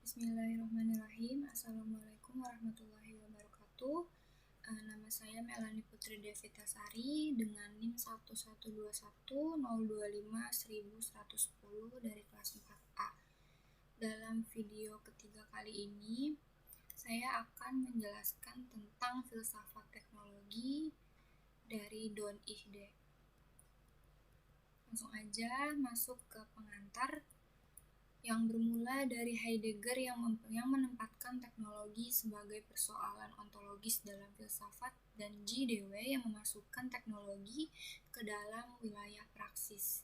Bismillahirrahmanirrahim. Assalamualaikum warahmatullahi wabarakatuh. Nama saya Melanie Putri Devitasari dengan NIM 11210251110 dari kelas 4A. Dalam video ketiga kali ini, saya akan menjelaskan tentang filsafat teknologi dari Don Ihde. Langsung aja masuk ke pengantar yang bermula dari Heidegger yang menempatkan teknologi sebagai persoalan ontologis dalam filsafat, dan G. Dewey yang memasukkan teknologi ke dalam wilayah praksis.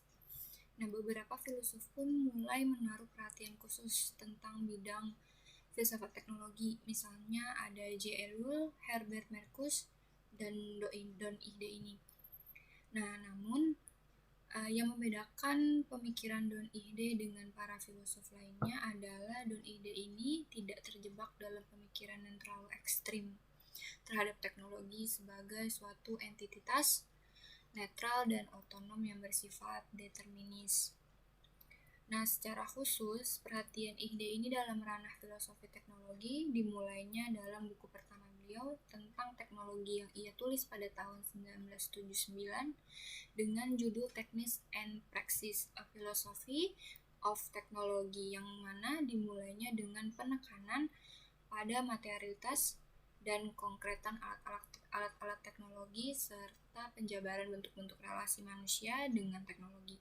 Nah, beberapa filsuf pun mulai menaruh perhatian khusus tentang bidang filsafat teknologi. Misalnya ada J. Ellul, Herbert Marcuse, dan Don Ihde ini. Nah, namun yang membedakan pemikiran Don Ihde dengan para filosof lainnya adalah Don Ihde ini tidak terjebak dalam pemikiran yang terlalu ekstrim terhadap teknologi sebagai suatu entitas netral dan otonom yang bersifat determinis. Nah, secara khusus, perhatian Ihde ini dalam ranah filosofi teknologi dimulainya dalam buku pertama beliau tentang teknologi yang ia tulis pada tahun 1979 dengan judul Techniques and Praxis, A Philosophy of Technology, yang mana dimulainya dengan penekanan pada materialitas dan konkretan alat-alat teknologi serta penjabaran bentuk-bentuk relasi manusia dengan teknologi.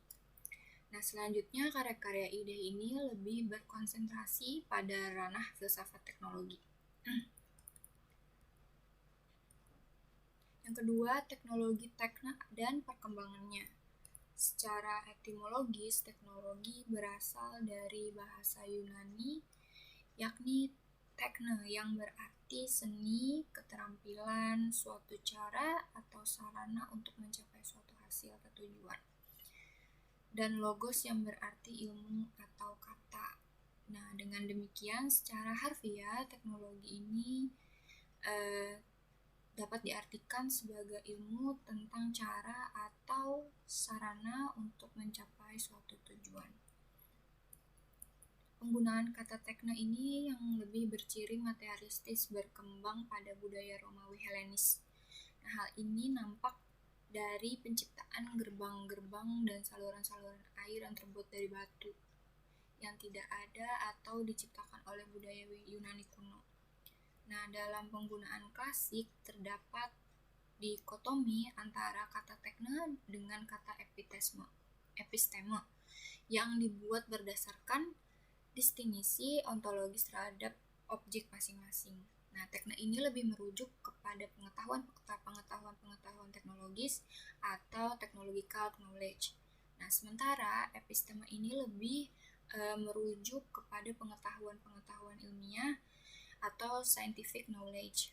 Nah, selanjutnya karya-karya Ihde ini lebih berkonsentrasi pada ranah filsafat teknologi. Yang kedua, teknologi tekna dan perkembangannya. Secara etimologis, teknologi berasal dari bahasa Yunani, yakni tekne, yang berarti seni, keterampilan, suatu cara atau sarana untuk mencapai suatu hasil atau tujuan. Dan logos yang berarti ilmu atau kata. Nah, dengan demikian secara harfiah teknologi ini dapat diartikan sebagai ilmu tentang cara atau sarana untuk mencapai suatu tujuan. Penggunaan kata tekne ini yang lebih berciri materialistis berkembang pada budaya Romawi Helenis. Nah, hal ini nampak dari penciptaan gerbang-gerbang dan saluran-saluran air yang terbuat dari batu yang tidak ada atau diciptakan oleh budaya Yunani kuno. Nah, dalam penggunaan klasik terdapat dikotomi antara kata tekne dengan kata episteme yang dibuat berdasarkan distingsi ontologis terhadap objek masing-masing. Nah, tekne ini lebih merujuk kepada pengetahuan teknologis atau technological knowledge. Nah, sementara episteme ini lebih merujuk kepada pengetahuan ilmiah atau scientific knowledge.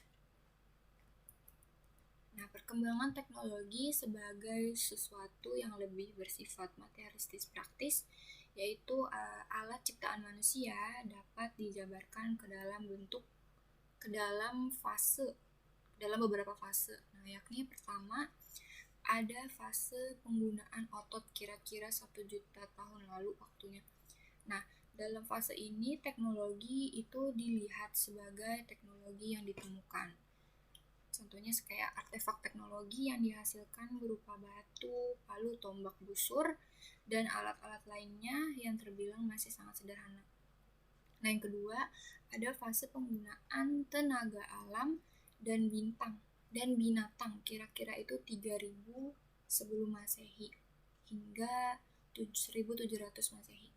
Nah, perkembangan teknologi sebagai sesuatu yang lebih bersifat materialistis praktis, yaitu alat ciptaan manusia, dapat dijabarkan ke dalam beberapa fase. Nah, yakni pertama, ada fase penggunaan otot kira-kira 1 juta tahun lalu waktunya. Nah, dalam fase ini teknologi itu dilihat sebagai teknologi yang ditemukan. Contohnya kayak artefak teknologi yang dihasilkan berupa batu, palu, tombak, busur, dan alat-alat lainnya yang terbilang masih sangat sederhana. Nah, yang kedua, ada fase penggunaan tenaga alam dan binatang kira-kira itu 3000 sebelum Masehi hingga 1700 Masehi.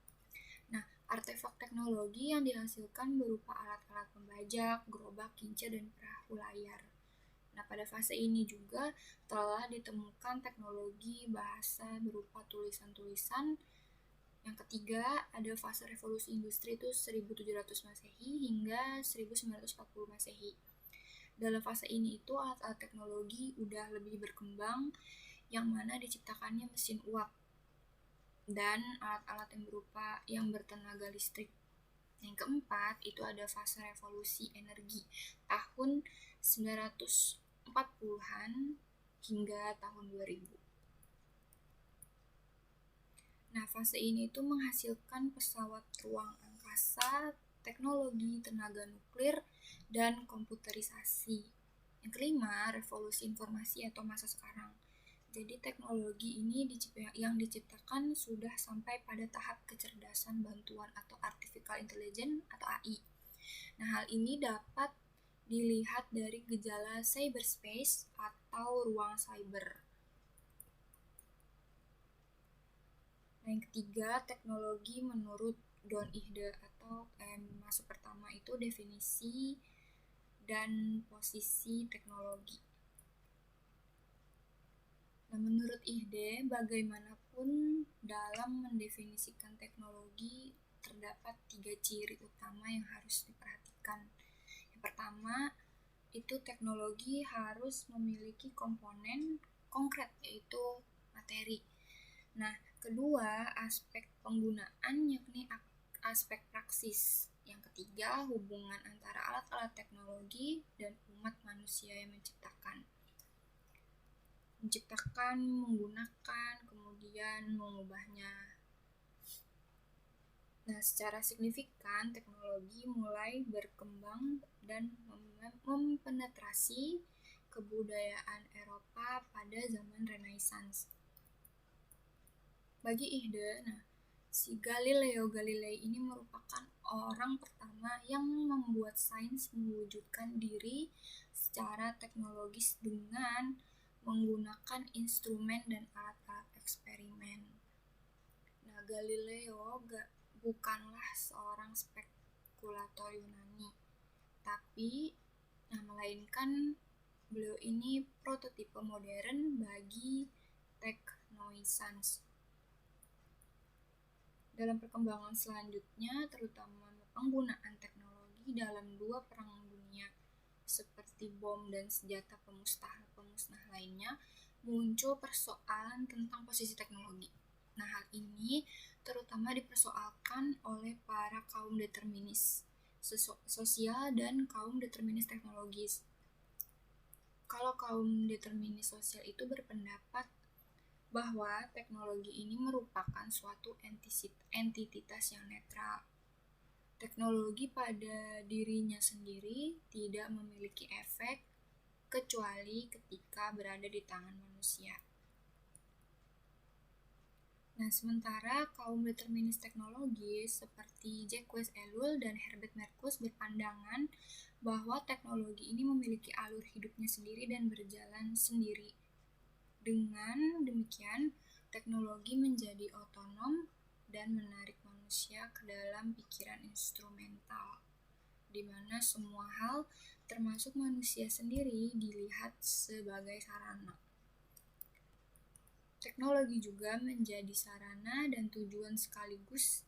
Nah, artefak teknologi yang dihasilkan berupa alat-alat pembajak, gerobak, kincir, dan perahu layar. Nah, pada fase ini juga telah ditemukan teknologi bahasa berupa tulisan-tulisan. Yang ketiga, ada fase revolusi industri itu 1700 Masehi hingga 1940 Masehi. Dalam fase ini itu alat-alat teknologi udah lebih berkembang, yang mana diciptakannya mesin uap dan alat-alat yang bertenaga listrik. Yang keempat, itu ada fase revolusi energi tahun 1940-an hingga tahun 2000. Nah, fase ini itu menghasilkan pesawat ruang angkasa teknologi tenaga nuklir dan komputerisasi. Yang kelima, revolusi informasi atau masa sekarang. Jadi teknologi ini yang diciptakan sudah sampai pada tahap kecerdasan bantuan atau artificial intelligence atau AI. Nah, hal ini dapat dilihat dari gejala cyberspace atau ruang cyber. Nah, yang ketiga, teknologi menurut Don Ihde atau masuk pertama itu definisi dan posisi teknologi. Nah, menurut Ihde, bagaimanapun dalam mendefinisikan teknologi terdapat 3 ciri utama yang harus diperhatikan. Yang pertama, itu teknologi harus memiliki komponen konkret, yaitu materi. Nah, kedua, aspek penggunaan, yakni aspek praksis. Yang ketiga, hubungan antara alat-alat teknologi dan umat manusia yang menciptakan, menggunakan, kemudian mengubahnya. Nah, secara signifikan, teknologi mulai berkembang dan mempenetrasi kebudayaan Eropa pada zaman Renaissance. Bagi Ihde, si Galileo Galilei ini merupakan orang pertama yang membuat sains mewujudkan diri secara teknologis dengan menggunakan instrumen dan alat-alat eksperimen. Nah, Galileo bukanlah seorang spekulator Yunani, tapi melainkan beliau ini prototipe modern bagi teknosains. Dalam perkembangan selanjutnya, terutama penggunaan teknologi dalam 2 perang dunia seperti bom dan senjata pemusnah lainnya, muncul persoalan tentang posisi teknologi. Nah, hal ini terutama dipersoalkan oleh para kaum determinis sosial dan kaum determinis teknologis. Kalau kaum determinis sosial itu berpendapat bahwa teknologi ini merupakan suatu entitas yang netral. Teknologi pada dirinya sendiri tidak memiliki efek kecuali ketika berada di tangan manusia. Nah, sementara kaum determinis teknologi seperti Jacques Ellul dan Herbert Marcuse berpandangan bahwa teknologi ini memiliki alur hidupnya sendiri dan berjalan sendiri. Dengan demikian, teknologi menjadi otonom dan menarik manusia ke dalam pikiran instrumental, di mana semua hal, termasuk manusia sendiri, dilihat sebagai sarana. Teknologi juga menjadi sarana dan tujuan sekaligus.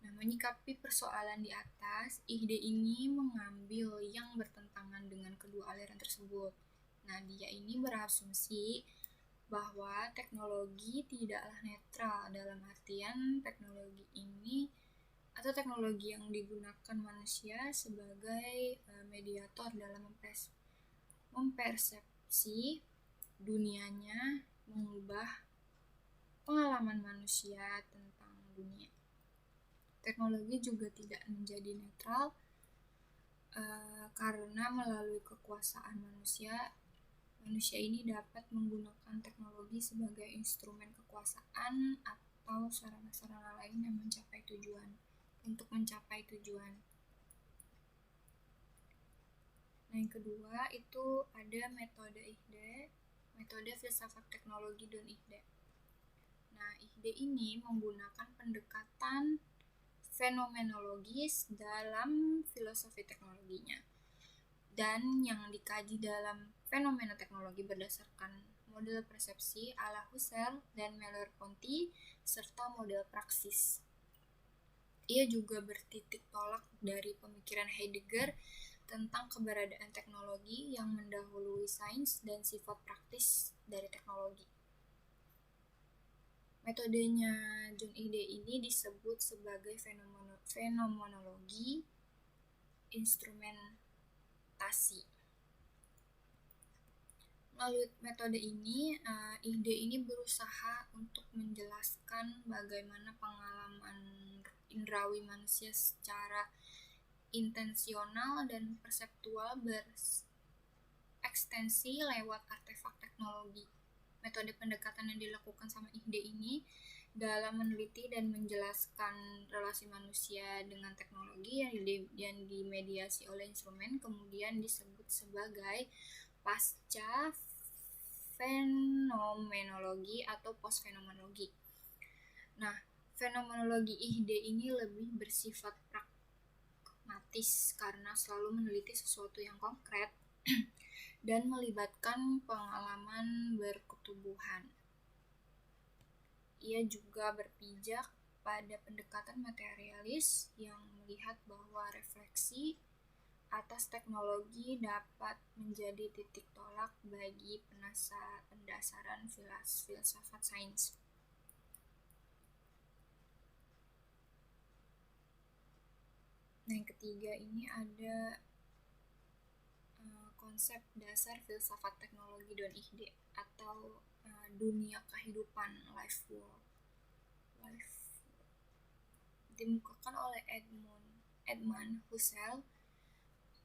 Nah, menyikapi persoalan di atas, Ihde ini mengambil yang bertentangan dengan kedua aliran tersebut. Nah, dia ini berasumsi bahwa teknologi tidaklah netral, dalam artian teknologi ini atau teknologi yang digunakan manusia sebagai mediator dalam mempersepsi dunianya, mengubah pengalaman manusia tentang dunia. Teknologi juga tidak menjadi netral karena melalui kekuasaan manusia ini dapat menggunakan teknologi sebagai instrumen kekuasaan atau sarana-sarana lain yang untuk mencapai tujuan. Nah, yang kedua itu ada metode Ihde, metode filsafat teknologi Don Ihde. Nah, Ihde ini menggunakan pendekatan fenomenologis dalam filosofi teknologinya, dan yang dikaji dalam fenomena teknologi berdasarkan model persepsi ala Husserl dan Merleau-Ponty serta model praksis. Ia juga bertitik tolak dari pemikiran Heidegger tentang keberadaan teknologi yang mendahului sains dan sifat praktis dari teknologi. Metodenya John Ihde ini disebut sebagai fenomenologi instrumentasi. Melalui metode ini, Ihde ini berusaha untuk menjelaskan bagaimana pengalaman indrawi manusia secara intensional dan perseptual berekstensi lewat artefak teknologi. Metode pendekatan yang dilakukan sama IHDE ini dalam meneliti dan menjelaskan relasi manusia dengan teknologi yang dimediasi oleh instrumen kemudian disebut sebagai pasca fenomenologi atau postfenomenologi. Nah, fenomenologi IHDE ini lebih bersifat pragmatis karena selalu meneliti sesuatu yang konkret dan melibatkan pengalaman berketubuhan. Ia juga berpijak pada pendekatan materialis yang melihat bahwa refleksi atas teknologi dapat menjadi titik tolak bagi pendasaran filsafat sains. Nah, yang ketiga ini ada konsep dasar filsafat teknologi dan IHDE atau dunia kehidupan, life world. Dimukakan oleh Edmund Husserl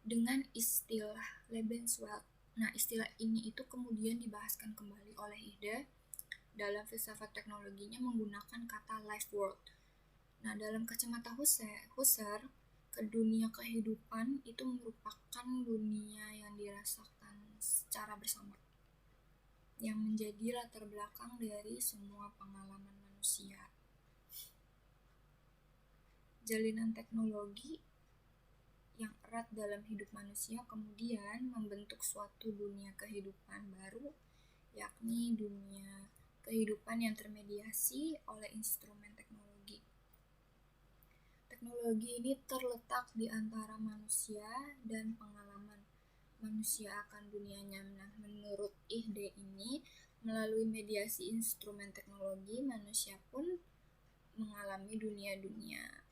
dengan istilah Lebenswelt. Nah, istilah ini itu kemudian dibahaskan kembali oleh IHDE dalam filsafat teknologinya menggunakan kata life world. Nah, dalam kacamata Husserl, ke dunia kehidupan itu merupakan dunia yang dirasakan secara bersama, yang menjadi latar belakang dari semua pengalaman manusia. Jalinan teknologi yang erat dalam hidup manusia kemudian membentuk suatu dunia kehidupan baru, yakni dunia kehidupan yang termediasi oleh instrumen teknologi. Teknologi ini terletak di antara manusia dan pengalaman manusia akan dunianya. Nah, menurut IHDE ini, melalui mediasi instrumen teknologi, manusia pun mengalami dunia-dunia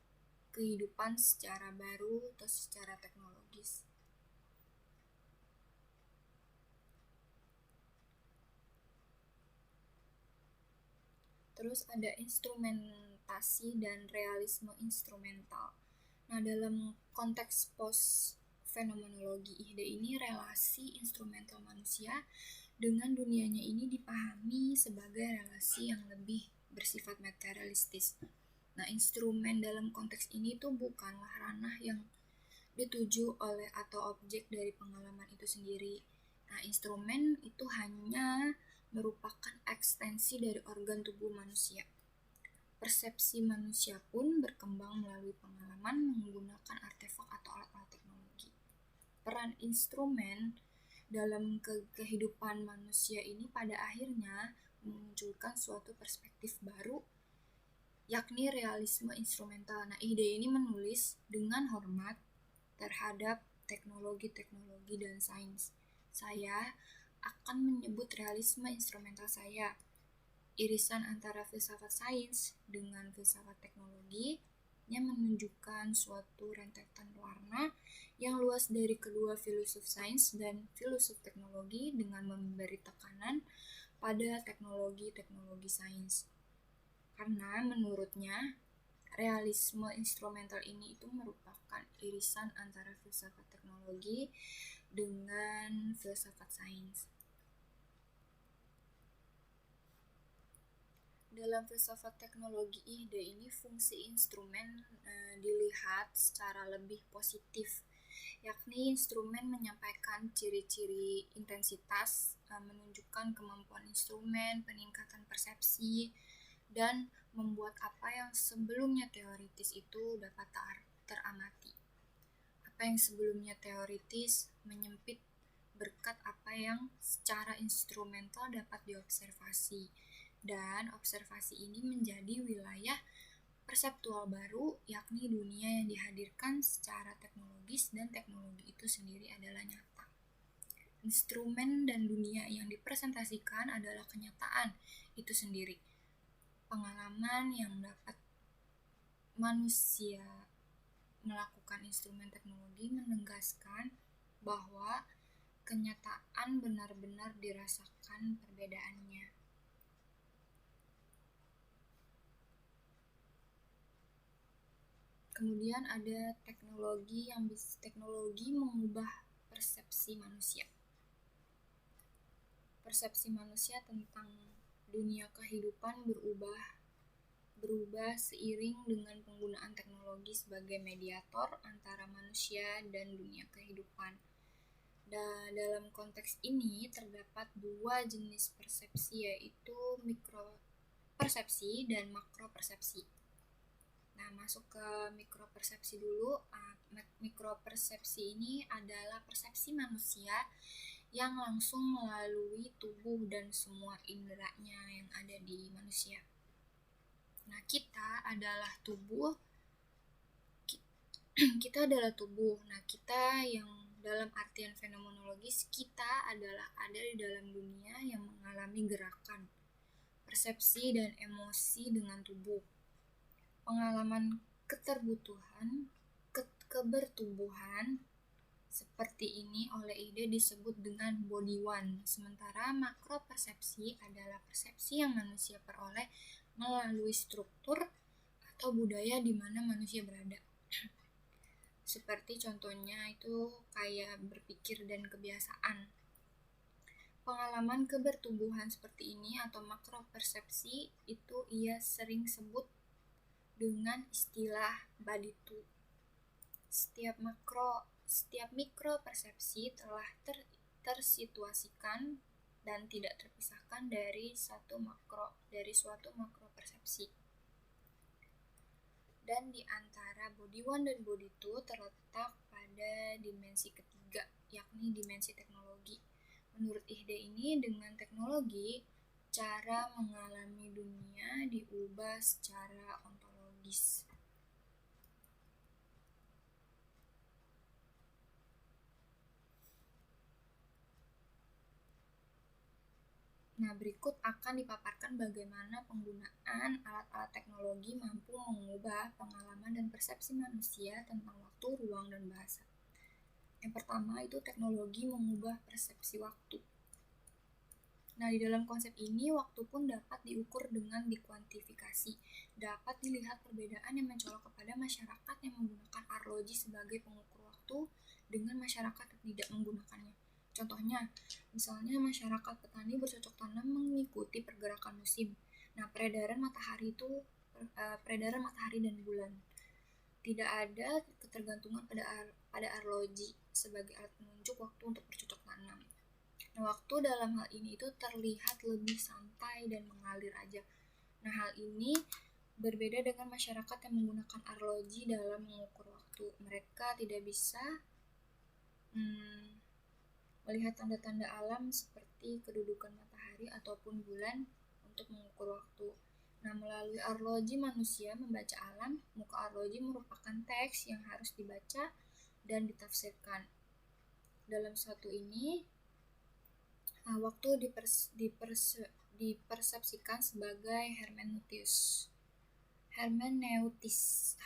kehidupan secara baru atau secara teknologis. Terus ada instrumentasi dan realisme instrumental. Nah, dalam konteks post-fenomenologi IHDE ini, relasi instrumental manusia dengan dunianya ini dipahami sebagai relasi yang lebih bersifat materialistis. Nah, instrumen dalam konteks ini tuh bukanlah ranah yang dituju oleh atau objek dari pengalaman itu sendiri. Nah, instrumen itu hanya merupakan ekstensi dari organ tubuh manusia. Persepsi manusia pun berkembang melalui pengalaman menggunakan artefak atau alat-alat teknologi. Peran instrumen dalam kehidupan manusia ini pada akhirnya memunculkan suatu perspektif baru, yakni realisme instrumental. Nah, IHDE ini menulis dengan hormat terhadap teknologi-teknologi dan sains. Saya akan menyebut realisme instrumental saya, irisan antara filsafat sains dengan filsafat teknologi yang menunjukkan suatu rentetan warna yang luas dari kedua filosof sains dan filosof teknologi dengan memberi tekanan pada teknologi-teknologi sains. Karena menurutnya realisme instrumental ini itu merupakan irisan antara filsafat teknologi dengan filsafat sains. Dalam filsafat teknologi IHDE ini, fungsi instrumen dilihat secara lebih positif, yakni instrumen menyampaikan ciri-ciri intensitas, menunjukkan kemampuan instrumen, peningkatan persepsi, dan membuat apa yang sebelumnya teoritis itu dapat teramati. Apa yang sebelumnya teoritis menyempit berkat apa yang secara instrumental dapat diobservasi, dan observasi ini menjadi wilayah perseptual baru, yakni dunia yang dihadirkan secara teknologis dan teknologi itu sendiri adalah nyata. Instrumen dan dunia yang dipresentasikan adalah kenyataan itu sendiri, pengalaman yang dapat manusia melakukan instrumen teknologi menegaskan bahwa kenyataan benar-benar dirasakan perbedaannya. Kemudian ada teknologi mengubah persepsi manusia. Persepsi manusia tentang dunia kehidupan berubah seiring dengan penggunaan teknologi sebagai mediator antara manusia dan dunia kehidupan. Dalam konteks ini terdapat dua jenis persepsi, yaitu mikropersepsi dan makropersepsi. Nah, masuk ke mikropersepsi dulu. Mikropersepsi ini adalah persepsi manusia yang langsung melalui tubuh dan semua inderanya yang ada di manusia. Nah, kita adalah tubuh. Nah, kita yang dalam artian fenomenologis, kita adalah ada di dalam dunia yang mengalami gerakan, persepsi, dan emosi dengan tubuh. Pengalaman kebertubuhan seperti ini oleh ide disebut dengan body one. Sementara makropersepsi adalah persepsi yang manusia peroleh melalui struktur atau budaya di mana manusia berada. Seperti contohnya itu kayak berpikir dan kebiasaan. Pengalaman kebertubuhan seperti ini atau makropersepsi itu ia sering sebut dengan istilah body two. Setiap mikropersepsi telah tersituasikan dan tidak terpisahkan dari suatu makropersepsi. Dan di antara body one dan body two terletak pada dimensi ketiga, yakni dimensi teknologi. Menurut ide ini, dengan teknologi, cara mengalami dunia diubah secara ontologis. Nah, berikut akan dipaparkan bagaimana penggunaan alat-alat teknologi mampu mengubah pengalaman dan persepsi manusia tentang waktu, ruang, dan bahasa. Yang pertama itu teknologi mengubah persepsi waktu. Nah, di dalam konsep ini, waktu pun dapat diukur dengan dikuantifikasi. Dapat dilihat perbedaan yang mencolok kepada masyarakat yang menggunakan arloji sebagai pengukur waktu dengan masyarakat yang tidak menggunakannya. Contohnya, misalnya masyarakat petani bercocok tanam mengikuti pergerakan musim. Nah, peredaran matahari dan bulan. Tidak ada ketergantungan pada arloji sebagai alat penunjuk waktu untuk bercocok tanam. Nah, waktu dalam hal ini itu terlihat lebih santai dan mengalir aja. Nah, hal ini berbeda dengan masyarakat yang menggunakan arloji dalam mengukur waktu. Mereka tidak bisa melihat tanda-tanda alam seperti kedudukan matahari ataupun bulan untuk mengukur waktu. Nah, melalui arloji manusia membaca alam. Muka arloji merupakan teks yang harus dibaca dan ditafsirkan. Dalam suatu ini, waktu dipersepsikan sebagai hermeneutis.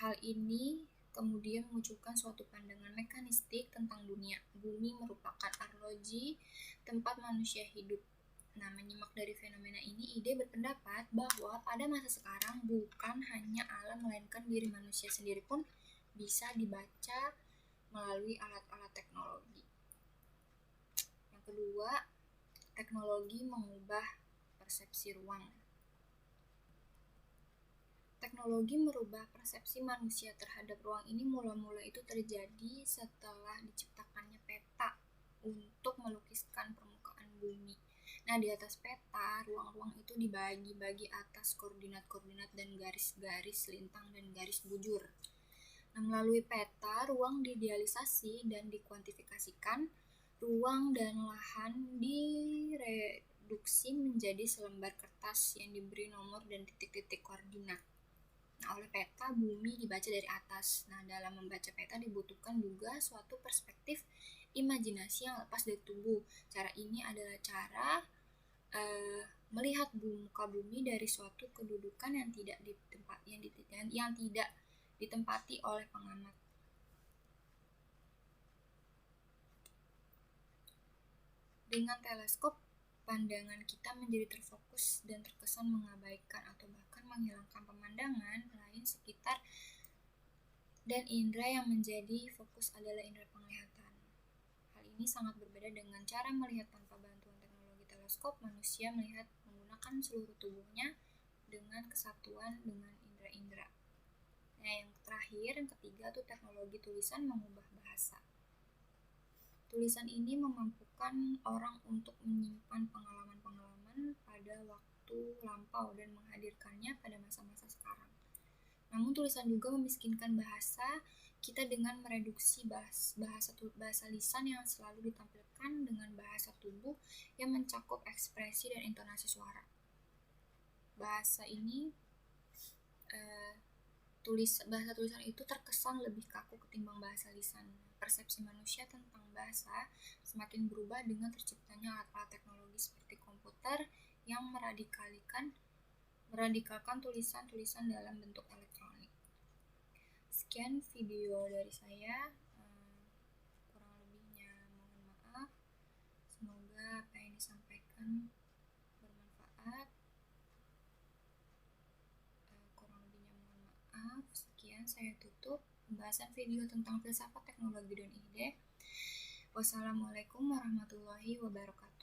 Hal ini kemudian memunculkan suatu pandangan mekanistik tentang dunia. Bumi merupakan arloji tempat manusia hidup. Nah, menyimak dari fenomena ini, ide berpendapat bahwa pada masa sekarang bukan hanya alam, melainkan diri manusia sendiri pun bisa dibaca melalui alat-alat teknologi. Yang kedua, teknologi mengubah persepsi ruang. Teknologi merubah persepsi manusia terhadap ruang ini mula-mula itu terjadi setelah diciptakannya peta untuk melukiskan permukaan bumi. Nah, di atas peta, ruang-ruang itu dibagi-bagi atas koordinat-koordinat dan garis-garis lintang dan garis bujur. Nah, melalui peta, ruang diidealisasi dan dikuantifikasikan. Ruang dan lahan direduksi menjadi selembar kertas yang diberi nomor dan titik-titik koordinat. Nah, oleh peta, bumi dibaca dari atas. Nah, dalam membaca peta dibutuhkan juga suatu perspektif imajinasi yang lepas dari tubuh. Cara ini adalah cara melihat muka bumi dari suatu kedudukan yang tidak ditempati oleh pengamat. Dengan teleskop, pandangan kita menjadi terfokus dan terkesan mengabaikan atau bahkan menghilangkan pemandangan lain sekitar dan indera yang menjadi fokus adalah indera penglihatan. Hal ini sangat berbeda dengan cara melihat tanpa bantuan teknologi teleskop. Manusia melihat menggunakan seluruh tubuhnya dengan kesatuan dengan indera-indera. Nah, yang terakhir, yang ketiga tuh teknologi tulisan mengubah bahasa. Tulisan ini memampukan orang untuk menyimpan pengalaman-pengalaman pada waktu lampau dan menghadirkannya pada masa-masa sekarang. Namun tulisan juga memiskinkan bahasa kita dengan mereduksi bahasa lisan yang selalu ditampilkan dengan bahasa tubuh yang mencakup ekspresi dan intonasi suara. Bahasa tulisan itu terkesan lebih kaku ketimbang bahasa lisan. Persepsi manusia tentang bahasa semakin berubah dengan terciptanya alat-alat teknologi seperti komputer yang meradikalkan tulisan-tulisan dalam bentuk elektronik. Sekian video dari saya, kurang lebihnya mohon maaf. Semoga apa yang disampaikan bermanfaat. Kurang lebihnya mohon maaf. Sekian, saya tutup pembahasan video tentang filsafat teknologi dan ide. Wassalamualaikum warahmatullahi wabarakatuh.